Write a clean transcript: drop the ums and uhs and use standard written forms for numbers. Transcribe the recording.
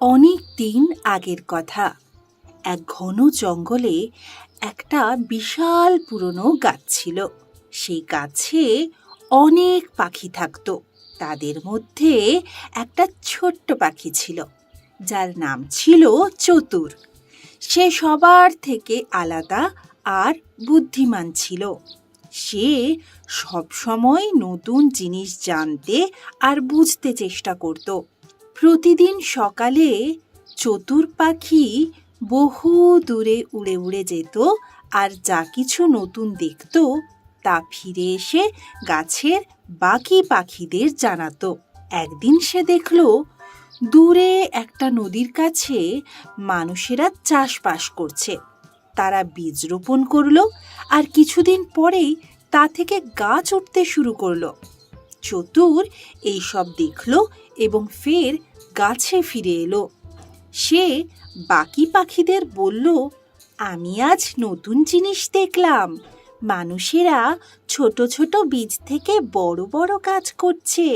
অনেক দিন আগের কথা। এক ঘন জঙ্গলে একটা বিশাল পুরনো গাছ ছিল। সেই গাছে অনেক পাখি থাকতো। তাদের মধ্যে একটা ছোট্ট পাখি ছিল, যার নাম ছিল চতুর। সে সবার থেকে আলাদা আর বুদ্ধিমান ছিল। সে সবসময় নতুন জিনিস জানতে আর বুঝতে চেষ্টা করত। প্রতিদিন সকালে চতুর পাখি বহু দূরে উড়ে উড়ে যেত, আর যা কিছু নতুন দেখত তা ফিরে এসে গাছের বাকি পাখিদের জানাতো। একদিন সে দেখল দূরে একটা নদীর কাছে মানুষেরা চাষবাস করছে। তারা বীজ রোপণ করলো, আর কিছুদিন পরেই তা থেকে গাছ উঠতে শুরু করলো। চতুর এইসব দেখল এবং ফের গাছে ফিরে এলো। সে বাকি পাখিদের বলল, আমি আজ নতুন জিনিস দেখলাম। মানুষেরা ছোট ছোট বীজ থেকে বড় বড় গাছ করছে।